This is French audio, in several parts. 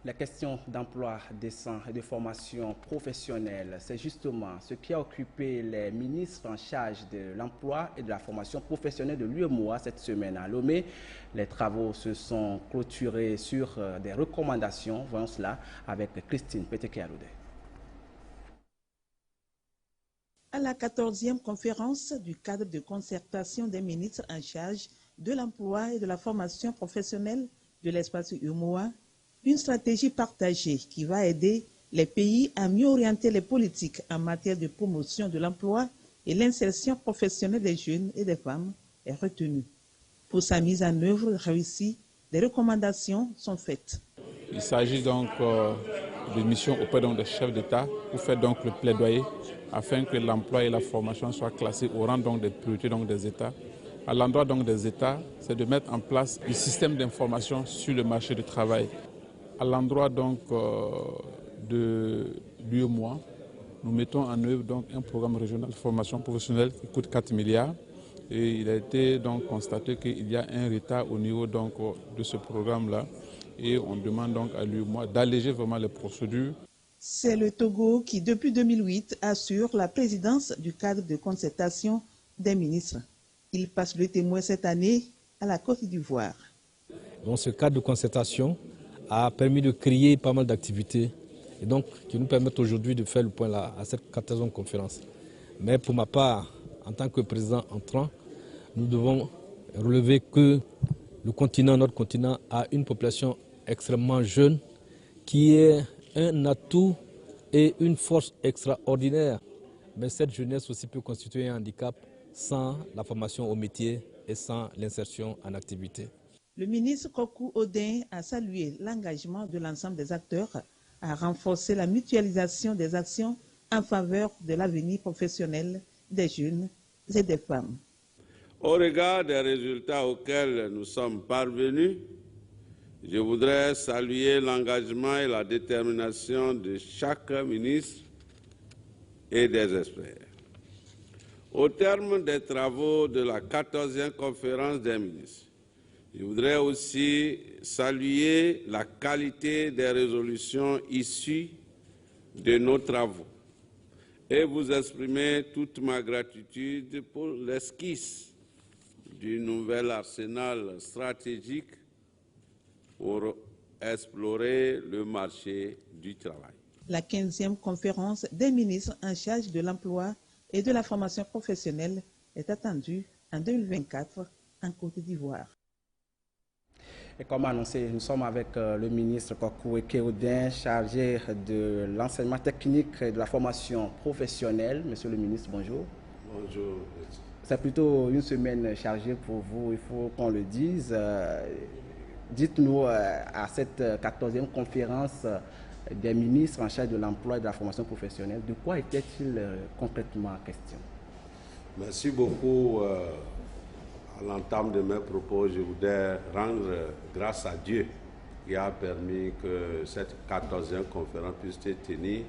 Les questions d'emploi décent et de formation professionnelle, c'est justement ce qui a occupé les ministres en charge de l'emploi et de la formation professionnelle de l'UEMOA cette semaine à Lomé. Les travaux se sont clôturés sur des recommandations. Voyons cela avec Christine Petekealoude. À la 14e conférence du cadre de concertation des ministres en charge de l'emploi et de la formation professionnelle de l'espace UEMOA, une stratégie partagée qui va aider les pays à mieux orienter les politiques en matière de promotion de l'emploi et l'insertion professionnelle des jeunes et des femmes est retenue. Pour sa mise en œuvre réussie, des recommandations sont faites. Il s'agit donc d'une mission auprès des chefs d'État pour faire donc le plaidoyer afin que l'emploi et la formation soient classés au rang donc des priorités donc des États. À l'endroit donc des États, c'est de mettre en place un système d'information sur le marché du travail. À l'endroit donc de l'UEMOA, nous mettons en œuvre donc un programme régional de formation professionnelle qui coûte 4 milliards. Et il a été donc constaté qu'il y a un retard au niveau donc de ce programme-là. Et on demande donc à l'UEMOA d'alléger vraiment les procédures. C'est le Togo qui, depuis 2008, assure la présidence du cadre de concertation des ministres. Il passe le témoin cette année à la Côte d'Ivoire. Donc ce cadre de concertation a permis de créer pas mal d'activités et donc qui nous permettent aujourd'hui de faire le point là, à cette 14e conférence. Mais pour ma part, en tant que président entrant, nous devons relever que notre continent a une population extrêmement jeune qui est un atout et une force extraordinaire. Mais cette jeunesse aussi peut constituer un handicap sans la formation au métier et sans l'insertion en activité. Le ministre Kokou Odin a salué l'engagement de l'ensemble des acteurs à renforcer la mutualisation des actions en faveur de l'avenir professionnel des jeunes et des femmes. Au regard des résultats auxquels nous sommes parvenus, je voudrais saluer l'engagement et la détermination de chaque ministre et des experts. Au terme des travaux de la 14e conférence des ministres, je voudrais aussi saluer la qualité des résolutions issues de nos travaux et vous exprimer toute ma gratitude pour l'esquisse du nouvel arsenal stratégique pour explorer le marché du travail. La 15e conférence des ministres en charge de l'emploi et de la formation professionnelle est attendue en 2024 en Côte d'Ivoire. Et comme annoncé, nous sommes avec le ministre Kokou Odin, chargé de l'enseignement technique et de la formation professionnelle. Monsieur le ministre, bonjour. Bonjour. C'est plutôt une semaine chargée pour vous, il faut qu'on le dise. Dites-nous, à cette 14e conférence des ministres en charge de l'emploi et de la formation professionnelle, de quoi était-il concrètement question? Merci beaucoup. À l'entame de mes propos, je voudrais rendre grâce à Dieu qui a permis que cette 14e conférence puisse être tenue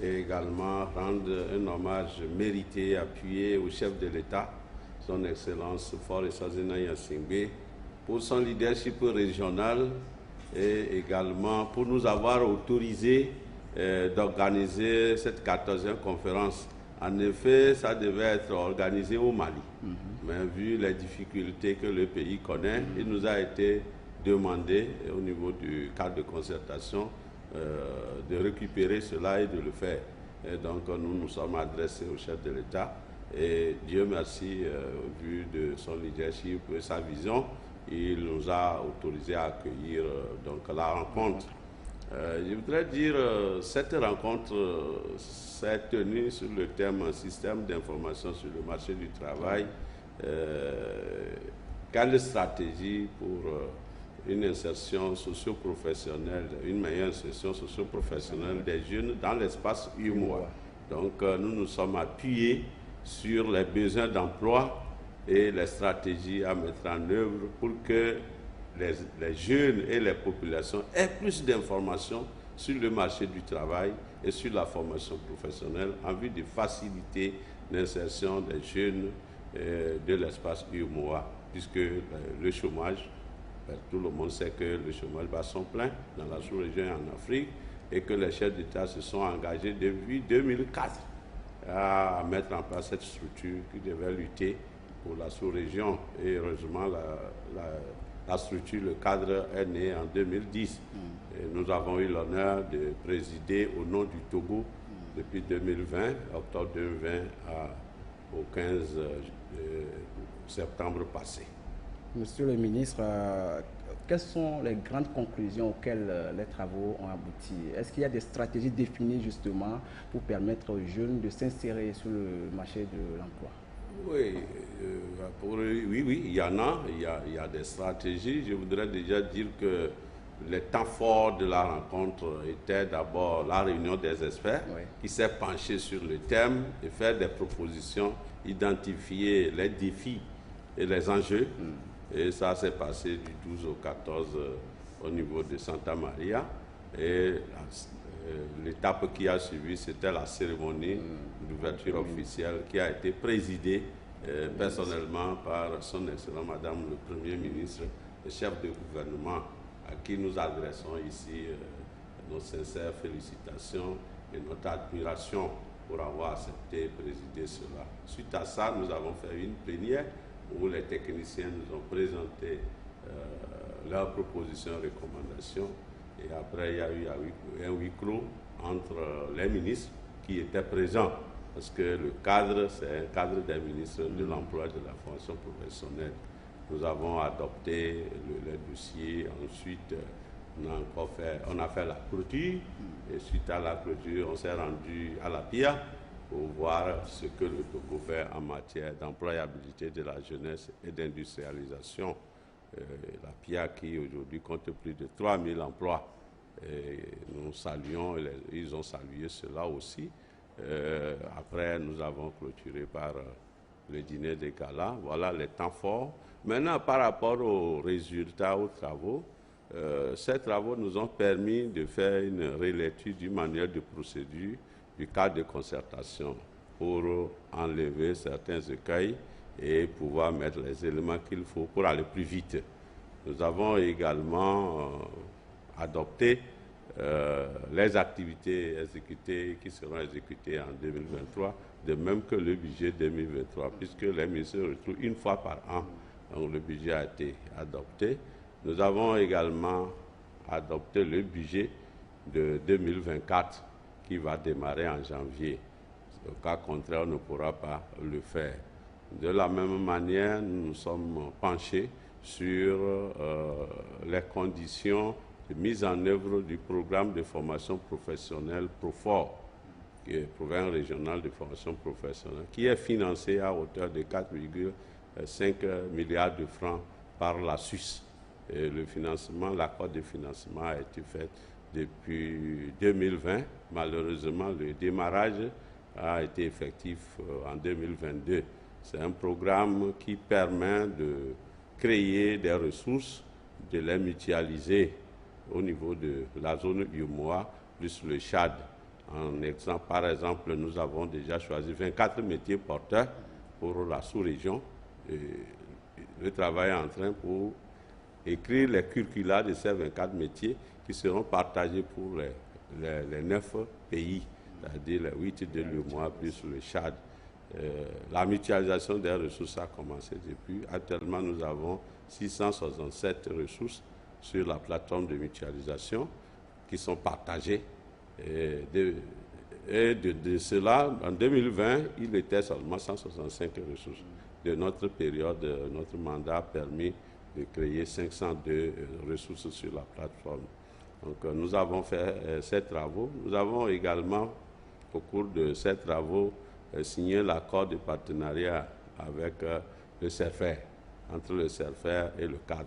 et également rendre un hommage mérité, appuyé au chef de l'État, son Excellence Faure Essazina Gnassingbé, pour son leadership régional et également pour nous avoir autorisé d'organiser cette 14e conférence. En effet, ça devait être organisé au Mali. Mais vu les difficultés que le pays connaît, il nous a été demandé au niveau du cadre de concertation de récupérer cela et de le faire. Et donc nous nous sommes adressés au chef de l'État et Dieu merci, vu de son leadership et sa vision, il nous a autorisé à accueillir donc la rencontre. Je voudrais dire, cette rencontre s'est tenue sur le thème système d'information sur le marché du travail. Quelle stratégie pour une insertion socio-professionnelle, une meilleure insertion socio-professionnelle des jeunes dans l'espace UEMOA. Donc nous nous sommes appuyés sur les besoins d'emploi et les stratégies à mettre en œuvre pour que les jeunes et les populations aient plus d'informations sur le marché du travail et sur la formation professionnelle en vue de faciliter l'insertion des jeunes de l'espace UEMOA, puisque le chômage tout le monde sait que le chômage bat son plein dans la sous-région et en Afrique et que les chefs d'État se sont engagés depuis 2004 à mettre en place cette structure qui devait lutter pour la sous-région. Et heureusement, la structure, le cadre est né en 2010. Et nous avons eu l'honneur de présider au nom du Togo depuis 2020, octobre 2020 au 15 septembre passé. Monsieur le ministre, quelles sont les grandes conclusions auxquelles les travaux ont abouti? Est-ce qu'il y a des stratégies définies justement pour permettre aux jeunes de s'insérer sur le marché de l'emploi? Oui, oui, il y en a. Il y a des stratégies. Je voudrais déjà dire que les temps forts de la rencontre étaient d'abord la réunion des experts qui s'est penchée sur le thème et faire des propositions, identifier les défis et les enjeux. Et ça s'est passé du 12 au 14 au niveau de Santa Maria. Et l'étape qui a suivi, c'était la cérémonie d'ouverture officielle qui a été présidée personnellement par son Excellence Madame le Premier ministre, le chef de gouvernement, à qui nous adressons ici nos sincères félicitations et notre admiration pour avoir accepté présider cela. Suite à ça, nous avons fait une plénière où les techniciens nous ont présenté leurs propositions et recommandations. Et après, il y a eu un huis clos entre les ministres qui étaient présents. Parce que le cadre, c'est un cadre des ministres de l'emploi et de la formation professionnelle. Nous avons adopté le dossier. Ensuite, on a fait la clôture. Et suite à la clôture, on s'est rendu à la PIA pour voir ce que le Togo fait en matière d'employabilité de la jeunesse et d'industrialisation. La PIA qui aujourd'hui compte plus de 3000 emplois. Et nous saluons, ils ont salué cela aussi. Après, nous avons clôturé par le dîner des galas. Voilà les temps forts. Maintenant, par rapport aux résultats, aux travaux, ces travaux nous ont permis de faire une relecture du manuel de procédure du cadre de concertation pour enlever certains écueils et pouvoir mettre les éléments qu'il faut pour aller plus vite. Nous avons également adopté les activités exécutées qui seront exécutées en 2023, de même que le budget 2023, puisque les ministres se retrouvent une fois par an. Donc le budget a été adopté. Nous avons également adopté le budget de 2024 qui va démarrer en janvier. Au cas contraire, on ne pourra pas le faire. De la même manière, nous nous sommes penchés sur les conditions de mise en œuvre du programme de formation professionnelle PROFOR, qui est le programme régional de formation professionnelle, qui est financé à hauteur de 4,5 milliards de francs par la Suisse. Et le financement, l'accord de financement a été fait depuis 2020. Malheureusement, le démarrage a été effectif en 2022. C'est un programme qui permet de créer des ressources, de les mutualiser au niveau de la zone UMOA, plus le Tchad. Par exemple, nous avons déjà choisi 24 métiers porteurs pour la sous-région. Le travail est en train pour écrire les curricula de ces 24 métiers qui seront partagés pour les 9 pays, c'est-à-dire les 8 de l'UMOA plus le Tchad. La mutualisation des ressources a commencé depuis. Actuellement, nous avons 667 ressources sur la plateforme de mutualisation qui sont partagées. Et de cela, en 2020, il était seulement 165 ressources. De notre période, notre mandat a permis de créer 502 ressources sur la plateforme. Donc, nous avons fait ces travaux. Nous avons également, au cours de ces travaux, signé l'accord de partenariat avec le CERFER, entre le CERFER et le cadre.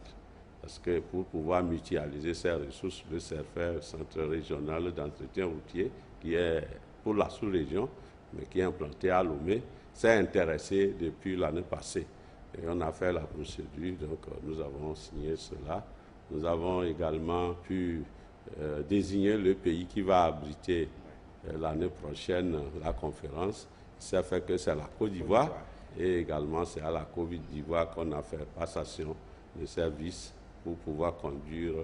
Parce que pour pouvoir mutualiser ces ressources, le CERFER, Centre régional d'entretien routier, qui est pour la sous-région, mais qui est implanté à Lomé, s'est intéressé depuis l'année passée. Et on a fait la procédure, donc nous avons signé cela. Nous avons également pu désigner le pays qui va abriter l'année prochaine la conférence. Ça fait que c'est la Côte d'Ivoire et également c'est à la Côte d'Ivoire qu'on a fait passation de service pour pouvoir conduire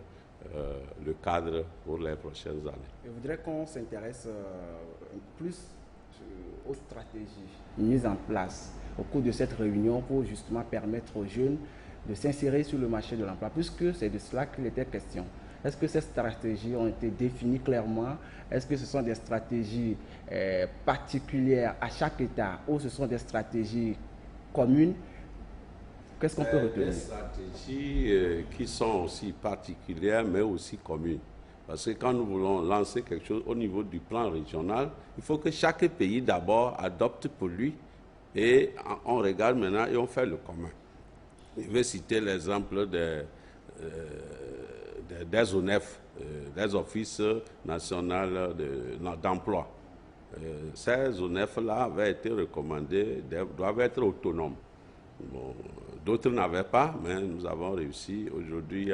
le cadre pour les prochaines années. Je voudrais qu'on s'intéresse plus aux stratégies mises en place au cours de cette réunion pour justement permettre aux jeunes de s'insérer sur le marché de l'emploi, puisque c'est de cela qu'il était question. Est-ce que ces stratégies ont été définies clairement? Est-ce que ce sont des stratégies particulières à chaque État ou ce sont des stratégies communes? Qu'est-ce qu'on peut retenir? Des stratégies qui sont aussi particulières mais aussi communes. Parce que quand nous voulons lancer quelque chose au niveau du plan régional, il faut que chaque pays d'abord adopte pour lui et on regarde maintenant et on fait le commun. Je vais citer l'exemple des ONEF, des offices nationaux d'emploi. Ces ONEF-là avaient été recommandés, doivent être autonomes. Bon, d'autres n'avaient pas, mais nous avons réussi. Aujourd'hui,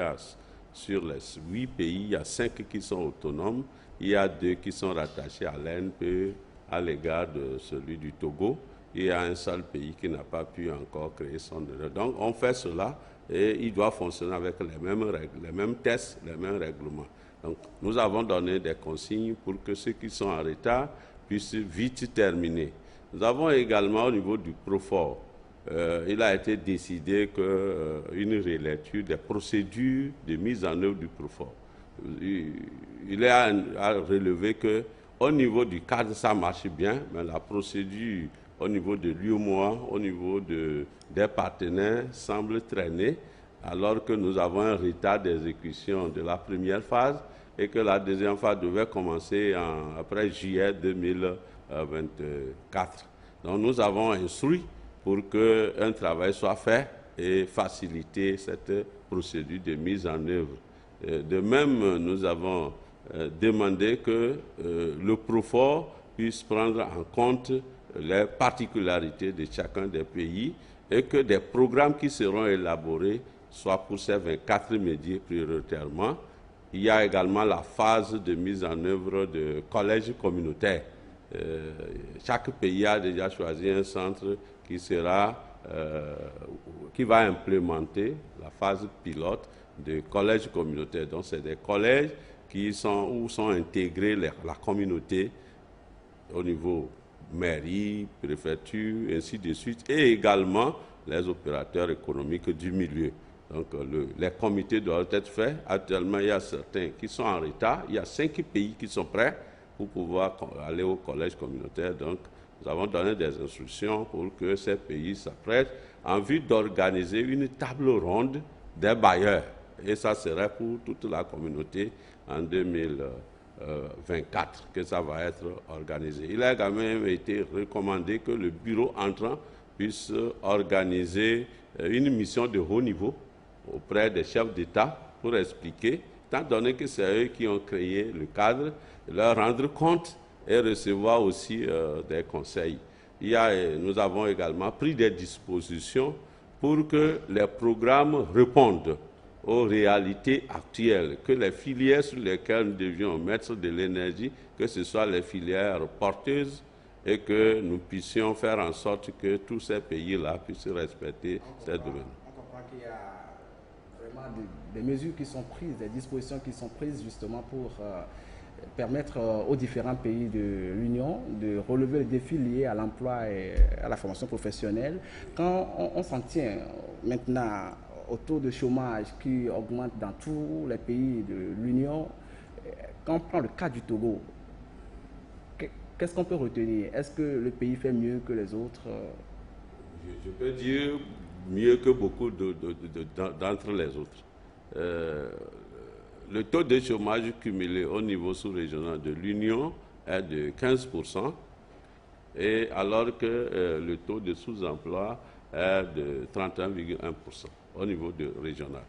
sur les 8 pays, il y a 5 qui sont autonomes. Il y a 2 qui sont rattachés à l'ANPE à l'égard de celui du Togo. Il y a un seul pays qui n'a pas pu encore créer son ONEF. Donc, on fait cela et il doit fonctionner avec les mêmes règles, les mêmes tests, les mêmes règlements. Donc, nous avons donné des consignes pour que ceux qui sont en retard puissent vite terminer. Nous avons également au niveau du Profor, il a été décidé qu'une relecture des procédures de mise en œuvre du Profor. Il a relevé qu'au niveau du cadre, ça marche bien, mais la procédure au niveau de l'UEMOA, au niveau des partenaires, semble traîner, alors que nous avons un retard d'exécution de la première phase et que la deuxième phase devait commencer après juillet 2024. Donc nous avons instruit pour qu'un travail soit fait et faciliter cette procédure de mise en œuvre. De même, nous avons demandé que le Profor puisse prendre en compte les particularités de chacun des pays et que des programmes qui seront élaborés soient pour ces 24 métiers prioritairement. Il y a également la phase de mise en œuvre de collèges communautaires. Chaque pays a déjà choisi un centre qui va implémenter la phase pilote de collèges communautaires. Donc, c'est des collèges où sont intégrés la communauté au niveau mairie, préfecture, ainsi de suite, et également les opérateurs économiques du milieu. Donc, les comités doivent être faits. Actuellement, il y a certains qui sont en retard. Il y a 5 pays qui sont prêts pour pouvoir aller au collège communautaire. Donc, nous avons donné des instructions pour que ces pays s'apprêtent en vue d'organiser une table ronde des bailleurs. Et ça serait pour toute la communauté en 2024 que ça va être organisé. Il a également été recommandé que le bureau entrant puisse organiser une mission de haut niveau auprès des chefs d'État pour expliquer, étant donné que c'est eux qui ont créé le cadre, leur rendre compte et recevoir aussi des conseils. Nous avons également pris des dispositions pour que les programmes répondent aux réalités actuelles, que les filières sur lesquelles nous devions mettre de l'énergie, que ce soit les filières porteuses, et que nous puissions faire en sorte que tous ces pays-là puissent respecter ces domaines. On comprend qu'il y a vraiment des mesures qui sont prises, des dispositions qui sont prises justement pour permettre aux différents pays de l'Union de relever les défis liés à l'emploi et à la formation professionnelle. Quand on s'en tient maintenant au taux de chômage qui augmente dans tous les pays de l'Union, quand on prend le cas du Togo, qu'est-ce qu'on peut retenir? Est-ce que le pays fait mieux que les autres? Je peux dire mieux que beaucoup d'entre les autres. Le taux de chômage cumulé au niveau sous-régional de l'Union est de 15%, et alors que le taux de sous-emploi est de 31,1% au niveau régional.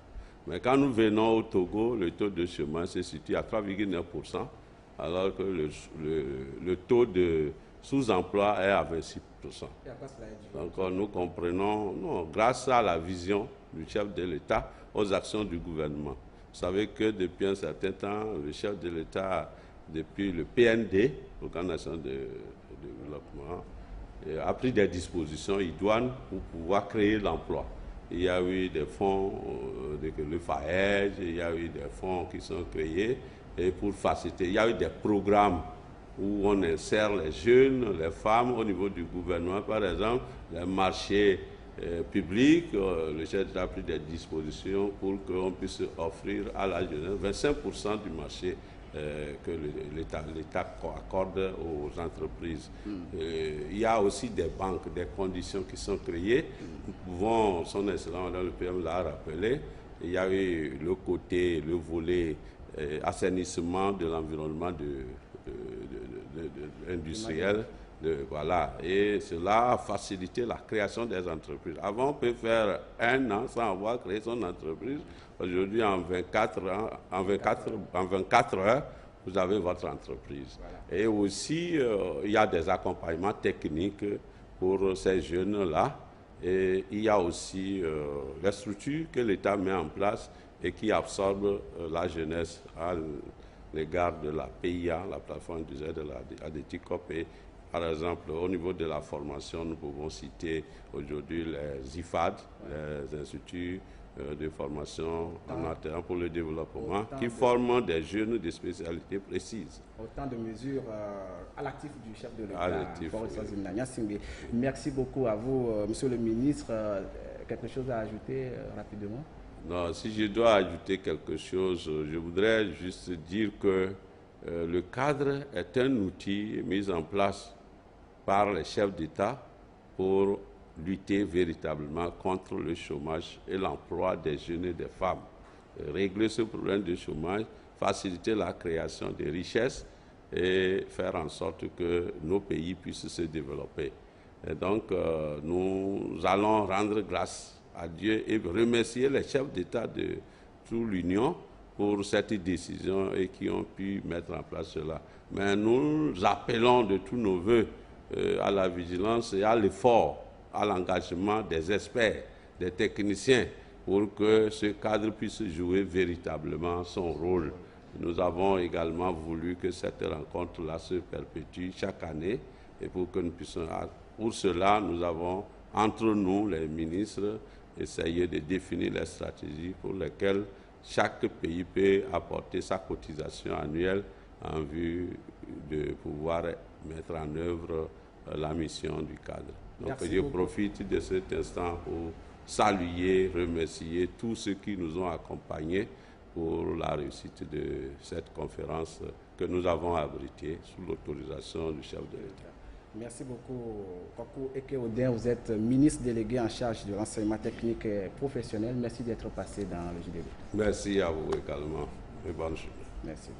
Mais quand nous venons au Togo, le taux de chômage se situe à 3,9%, alors que le taux de sous-emploi est à 26%. Donc nous comprenons, grâce à la vision du chef de l'État, aux actions du gouvernement. Vous savez que depuis un certain temps, le chef de l'État, depuis le PND, le Plan national de développement, a pris des dispositions idoines pour pouvoir créer l'emploi. il y a eu des fonds, le FAEG, il y a eu des fonds qui sont créés et pour faciliter. Il y a eu des programmes où on insère les jeunes, les femmes au niveau du gouvernement, par exemple, les marchés publics, le chef d'État a pris des dispositions pour qu'on puisse offrir à la jeunesse 25% du marché que l'État accorde aux entreprises. Il y a aussi des banques, des conditions qui sont créées. Nous pouvons, son Excellence, le PM l'a rappelé, il y a eu le volet assainissement de l'environnement industriel. Voilà, et cela a facilité la création des entreprises. Avant, on peut faire 1 an sans avoir créé son entreprise. Aujourd'hui, en 24 heures, vous avez votre entreprise. Voilà. Et aussi, il y a des accompagnements techniques pour ces jeunes-là. Et il y a aussi les structures que l'État met en place et qui absorbent la jeunesse à l'égard de la PIA, la plateforme industrielle de l'ADTICOP. Par exemple, au niveau de la formation, nous pouvons citer aujourd'hui les IFAD, les instituts de formation en alternance pour le développement, qui forment des jeunes de spécialités précises. Autant de mesures à l'actif du chef de l'État. Merci beaucoup à vous, Monsieur le ministre. Quelque chose à ajouter rapidement? Non, si je dois ajouter quelque chose, je voudrais juste dire que le cadre est un outil mis en place par les chefs d'État pour lutter véritablement contre le chômage et l'emploi des jeunes et des femmes. Régler ce problème de chômage, faciliter la création de richesses et faire en sorte que nos pays puissent se développer. Et donc, nous allons rendre grâce à Dieu et remercier les chefs d'État de toute l'Union pour cette décision et qui ont pu mettre en place cela. Mais nous appelons de tous nos voeux à la vigilance et à l'effort, à l'engagement des experts, des techniciens, pour que ce cadre puisse jouer véritablement son rôle. Nous avons également voulu que cette rencontre-là se perpétue chaque année et pour que nous puissions... Pour cela, nous avons, entre nous, les ministres, essayé de définir les stratégies pour lesquelles chaque pays peut apporter sa cotisation annuelle en vue de pouvoir mettre en œuvre la mission du cadre. Donc je profite de cet instant pour saluer, remercier tous ceux qui nous ont accompagnés pour la réussite de cette conférence que nous avons abritée sous l'autorisation du chef de l'État. Merci beaucoup, Kwaku Eke-Odin. Vous êtes ministre délégué en charge de l'enseignement technique et professionnel. Merci d'être passé dans le JDB. Merci à vous également et bonne journée. Merci.